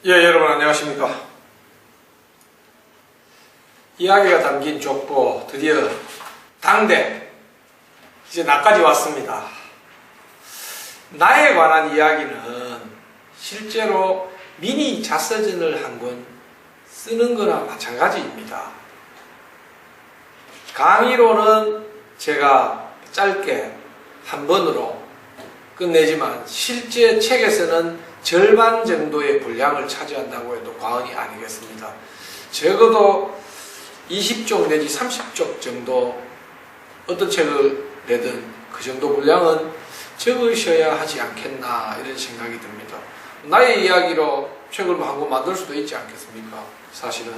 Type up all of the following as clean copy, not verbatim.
예, 여러분 안녕하십니까. 이야기가 담긴 족보 드디어 당대 이제 나까지 왔습니다. 나에 관한 이야기는 실제로 미니 자서전을 한 권 쓰는 거나 마찬가지입니다. 강의로는 제가 짧게 한 번으로 끝내지만 실제 책에서는 절반 정도의 분량을 차지한다고 해도 과언이 아니겠습니다. 적어도 20쪽 내지 30쪽 정도 어떤 책을 내든 그 정도 분량은 적으셔야 하지 않겠나 이런 생각이 듭니다. 나의 이야기로 책을 한 권 만들 수도 있지 않겠습니까? 사실은.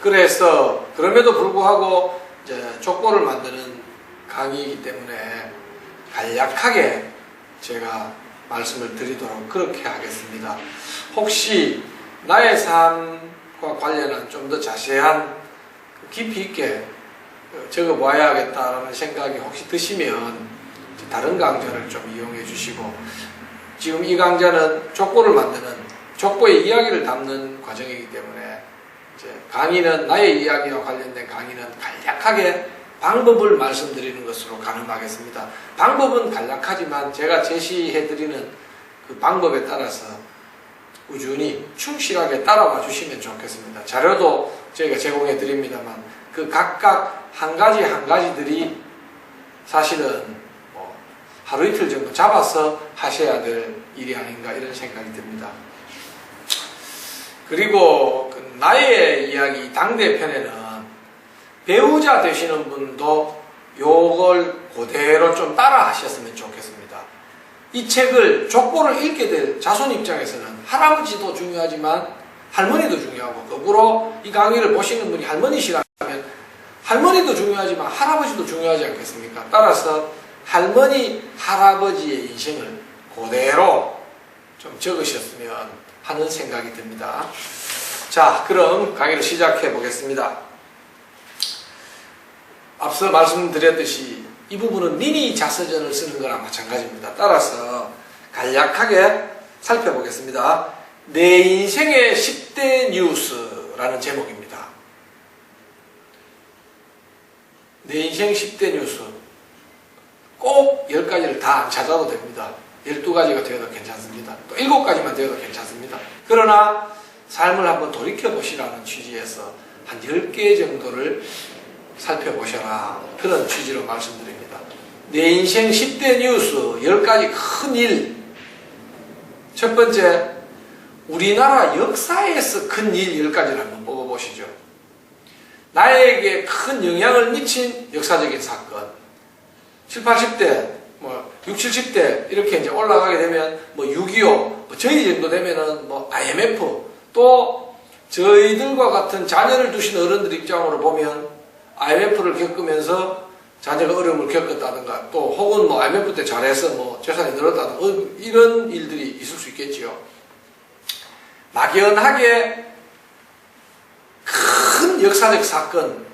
그래서 그럼에도 불구하고 이제 족보를 만드는 강의이기 때문에 간략하게 제가 말씀을 드리도록 그렇게 하겠습니다. 혹시 나의 삶과 관련한 좀 더 자세한 깊이 있게 적어봐야겠다라는 생각이 혹시 드시면 다른 강좌를 좀 이용해 주시고, 지금 이 강좌는 족보를 만드는 족보의 이야기를 담는 과정이기 때문에 이제 강의는 나의 이야기와 관련된 강의는 간략하게 방법을 말씀드리는 것으로 가능하겠습니다. 방법은 간략하지만 제가 제시해드리는 그 방법에 따라서 꾸준히 충실하게 따라와 주시면 좋겠습니다. 자료도 저희가 제공해 드립니다만 그 각각 한 가지 한 가지들이 사실은 뭐 하루 이틀 정도 잡아서 하셔야 될 일이 아닌가 이런 생각이 듭니다. 그리고 그 나의 이야기 당대편에는 배우자 되시는 분도 요걸 그대로 좀 따라 하셨으면 좋겠습니다. 이 책을 족보를 읽게 될 자손 입장에서는 할아버지도 중요하지만 할머니도 중요하고, 거꾸로 이 강의를 보시는 분이 할머니시라면 할머니도 중요하지만 할아버지도 중요하지 않겠습니까? 따라서 할머니, 할아버지의 인생을 그대로 좀 적으셨으면 하는 생각이 듭니다. 자, 그럼 강의를 시작해 보겠습니다. 앞서 말씀드렸듯이 이 부분은 미니 자서전을 쓰는 거랑 마찬가지입니다. 따라서 간략하게 살펴보겠습니다. 내 인생의 10대 뉴스라는 제목입니다. 내 인생 10대 뉴스. 꼭 10가지를 다 안 찾아도 됩니다. 12가지가 되어도 괜찮습니다. 또 7가지만 되어도 괜찮습니다. 그러나 삶을 한번 돌이켜보시라는 취지에서 한 10개 정도를 살펴보셔라, 그런 취지로 말씀드립니다. 내 인생 10대 뉴스 10가지 큰 일. 첫 번째, 우리나라 역사에서 큰 일 10가지를 한번 뽑아보시죠. 나에게 큰 영향을 미친 역사적인 사건. 7, 80대, 6, 70대 이렇게 이제 올라가게 되면 6.25, 저희 정도 되면은 IMF, 또 저희들과 같은 자녀를 두신 어른들 입장으로 보면 IMF를 겪으면서 자녀가 어려움을 겪었다든가, 또 혹은 IMF 때 잘해서 재산이 늘었다든가 이런 일들이 있을 수 있겠지요. 막연하게 큰 역사적 사건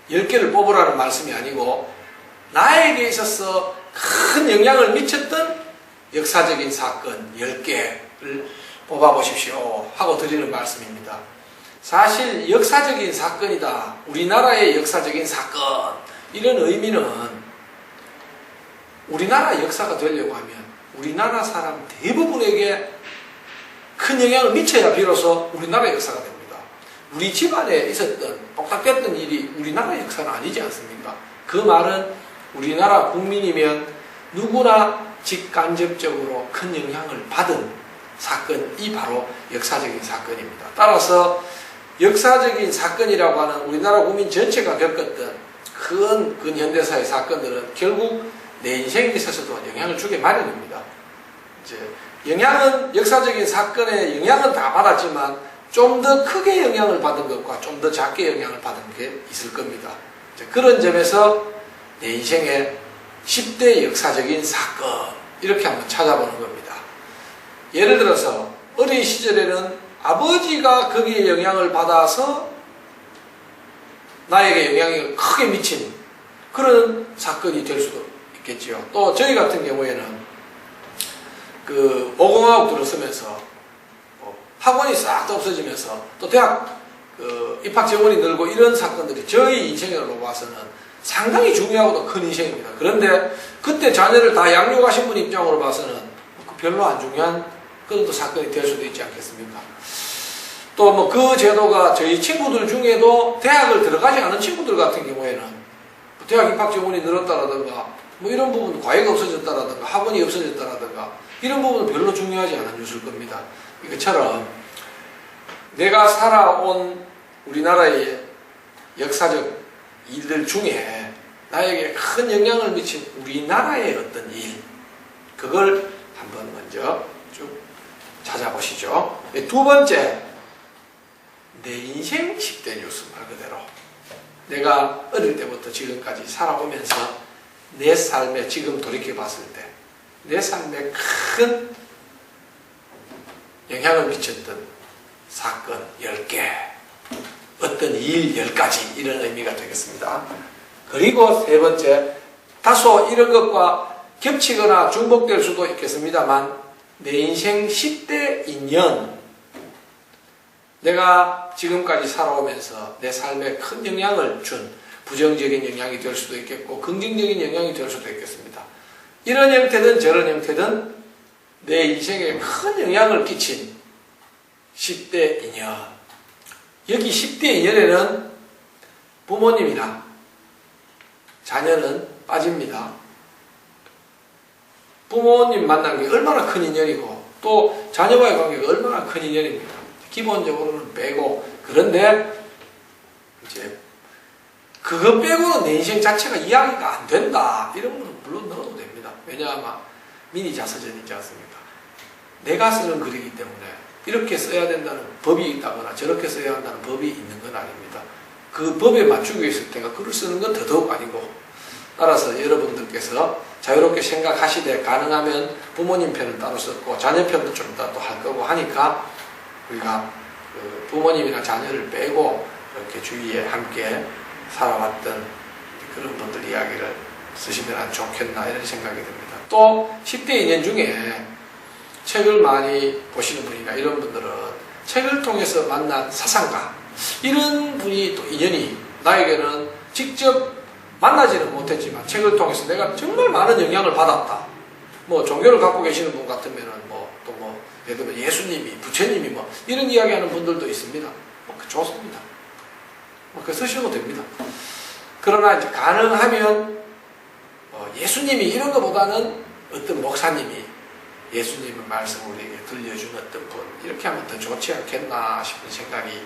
10개를 뽑으라는 말씀이 아니고 나에게 있어서 큰 영향을 미쳤던 역사적인 사건 10개를 뽑아보십시오 하고 드리는 말씀입니다. 사실 역사적인 사건이다, 우리나라의 역사적인 사건, 이런 의미는 우리나라 역사가 되려고 하면 우리나라 사람 대부분에게 큰 영향을 미쳐야 비로소 우리나라 역사가 됩니다. 우리 집안에 있었던 복닥됐던 일이 우리나라 역사는 아니지 않습니까? 그 말은 우리나라 국민이면 누구나 직간접적으로 큰 영향을 받은 사건이 바로 역사적인 사건입니다. 따라서 역사적인 사건이라고 하는 우리나라 국민 전체가 겪었던 큰 근현대사의 사건들은 결국 내 인생에 있어서도 영향을 주게 마련입니다. 이제 역사적인 사건의 영향은 다 받았지만 좀 더 크게 영향을 받은 것과 좀 더 작게 영향을 받은 게 있을 겁니다. 그런 점에서 내 인생의 10대 역사적인 사건, 이렇게 한번 찾아보는 겁니다. 예를 들어서 어린 시절에는 아버지가 거기에 영향을 받아서 나에게 영향을 크게 미친 그런 사건이 될 수도 있겠지요. 또 저희 같은 경우에는 그 모공화학 들어서면서 학원이 싹 다 없어지면서 또 대학 입학 지원이 늘고 이런 사건들이 저희 인생으로 봐서는 상당히 중요하고도 큰 인생입니다. 그런데 그때 자녀를 다 양육하신 분 입장으로 봐서는 별로 안 중요한 그런 또 사건이 될 수도 있지 않겠습니까? 또 뭐 그 제도가 저희 친구들 중에도 대학을 들어가지 않은 친구들 같은 경우에는 대학 입학 지원이 늘었다라든가 뭐 이런 부분 과외가 없어졌다라든가 학원이 없어졌다라든가 이런 부분은 별로 중요하지 않은 뉴스일 겁니다. 이것처럼 내가 살아온 우리나라의 역사적 일들 중에 나에게 큰 영향을 미친 우리나라의 어떤 일, 그걸 한번 먼저 쭉 찾아보시죠. 두 번째, 내 인생 10대 뉴스 말 그대로 내가 어릴 때부터 지금까지 살아오면서 내 삶에 지금 돌이켜 봤을 때 내 삶에 큰 영향을 미쳤던 사건 10개, 어떤 일 10가지, 이런 의미가 되겠습니다. 그리고 세 번째, 다소 이런 것과 겹치거나 중복될 수도 있겠습니다만 내 인생 10대 인연, 내가 지금까지 살아오면서 내 삶에 큰 영향을 준 부정적인 영향이 될 수도 있겠고 긍정적인 영향이 될 수도 있겠습니다. 이런 형태든 저런 형태든 내 인생에 큰 영향을 끼친 10대 인연. 여기 10대 인연에는 부모님이나 자녀는 빠집니다. 부모님 만난 게 얼마나 큰 인연이고 또 자녀와의 관계가 얼마나 큰 인연입니다. 기본적으로는 빼고, 그런데 이제 그거 빼고는 내 인생 자체가 이야기가 안 된다, 이런 거는 물론 넣어도 됩니다. 왜냐하면 미니 자서전이지 않습니까? 내가 쓰는 글이기 때문에 이렇게 써야 된다는 법이 있다거나 저렇게 써야 한다는 법이 있는 건 아닙니다. 그 법에 맞추기 위해서 내가 글을 쓰는 건 더더욱 아니고, 따라서 여러분들께서 자유롭게 생각하시되 가능하면 부모님 편은 따로 썼고 자녀 편도 좀 이따 또 할 거고 하니까 우리가 그 부모님이나 자녀를 빼고 이렇게 주위에 함께 살아왔던 그런 분들 이야기를 쓰시면 좋겠나, 이런 생각이 듭니다. 또 10대 인연 중에 책을 많이 보시는 분이나 이런 분들은 책을 통해서 만난 사상가, 이런 분이 또 인연이 나에게는 직접 만나지는 못했지만 책을 통해서 내가 정말 많은 영향을 받았다. 뭐 종교를 갖고 계시는 분 같으면은 또 예를 들면 예수님이, 부처님이 이런 이야기하는 분들도 있습니다. 좋습니다. 그 쓰셔도 됩니다. 그러나 이제 가능하면 예수님이 이런 것보다는 어떤 목사님이 예수님의 말씀을 우리에게 들려준 어떤 분, 이렇게 하면 더 좋지 않겠나 싶은 생각이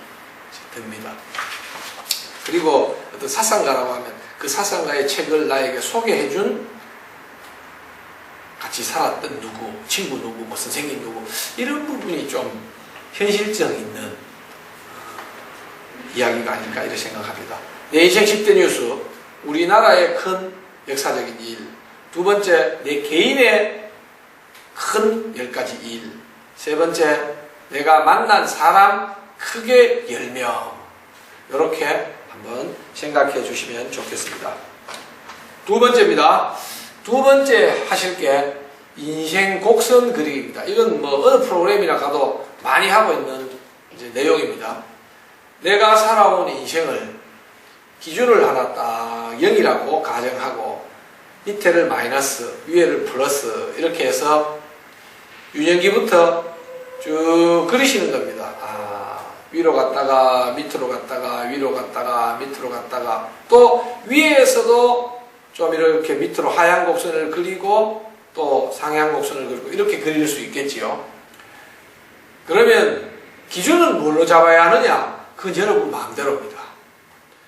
듭니다. 그리고 어떤 사상가라고 하면 그 사상가의 책을 나에게 소개해준 같이 살았던 누구, 친구 누구, 선생님 누구, 이런 부분이 좀 현실성 있는 이야기가 아닐까, 이렇게 생각합니다. 내 인생 10대 뉴스, 우리나라의 큰 역사적인 일, 두 번째, 내 개인의 큰 10가지 일, 세 번째, 내가 만난 사람 크게 10명, 이렇게 한번 생각해 주시면 좋겠습니다. 두 번째입니다. 두 번째 하실 게 인생 곡선 그리기입니다. 이건 어느 프로그램이나 가도 많이 하고 있는 이제 내용입니다. 내가 살아온 인생을 기준을 하나 딱 0이라고 가정하고 밑에를 마이너스, 위에를 플러스, 이렇게 해서 유년기부터 쭉 그리시는 겁니다. 위로 갔다가 밑으로 갔다가 위로 갔다가 밑으로 갔다가 또 위에서도 좀 이렇게 밑으로 하향 곡선을 그리고 또 상향 곡선을 그리고 이렇게 그릴 수 있겠지요. 그러면 기준은 뭘로 잡아야 하느냐? 그건 여러분 마음대로입니다.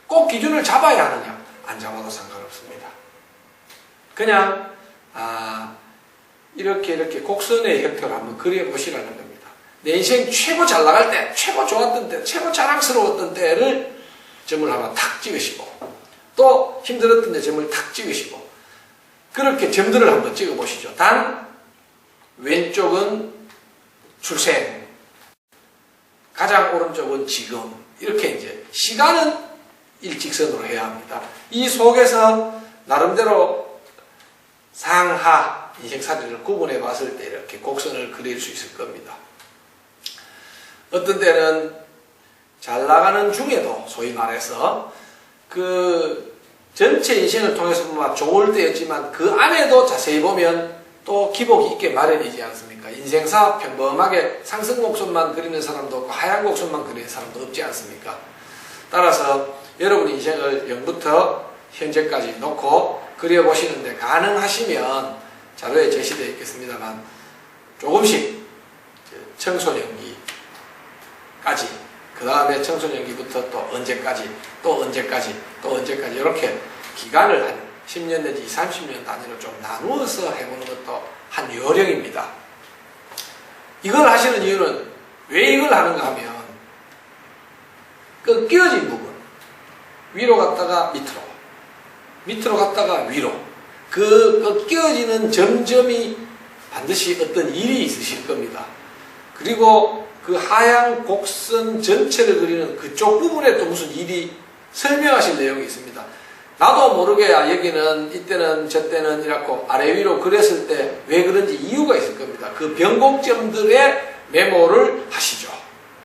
꼭 기준을 잡아야 하느냐? 안 잡아도 상관없습니다. 그냥 이렇게 곡선의 형태로 한번 그려보시라는 겁니다. 내 인생 최고 잘 나갈 때, 최고 좋았던 때, 최고 자랑스러웠던 때를 점을 하나 탁 찍으시고 또 힘들었던 데 점을 탁 찍으시고 그렇게 점들을 한번 찍어보시죠. 단 왼쪽은 출생, 가장 오른쪽은 지금, 이렇게 이제 시간은 일직선으로 해야 합니다. 이 속에서 나름대로 상하 인생사진을 구분해 봤을 때 이렇게 곡선을 그릴 수 있을 겁니다. 어떤 때는 잘 나가는 중에도 소위 말해서 그 전체 인생을 통해서 보면 좋을 때였지만 그 안에도 자세히 보면 또 기복이 있게 마련이지 않습니까? 인생사 평범하게 상승 곡선만 그리는 사람도 없고 하향 곡선만 그리는 사람도 없지 않습니까? 따라서 여러분 인생을 0부터 현재까지 놓고 그려보시는데 가능하시면 자료에 제시되어 있겠습니다만 조금씩 청소년기까지 그 다음에 청소년기부터 또 언제까지 또 언제까지 또 언제까지 이렇게 기간을 한 10년 내지 30년 단위로 좀 나누어서 해보는 것도 한 요령입니다. 이걸 하시는 이유는 왜 이걸 하는가 하면 그 끼어진 부분 위로 갔다가 밑으로 갔다가 위로 그 끼어지는 점점이 반드시 어떤 일이 있으실 겁니다. 그리고 그 하향 곡선 전체를 그리는 그쪽 부분에 또 무슨 일이 설명하실 내용이 있습니다. 나도 모르게 여기는 이때는 저때는 이렇고 아래 위로 그렸을 때 왜 그런지 이유가 있을 겁니다. 그 변곡점들의 메모를 하시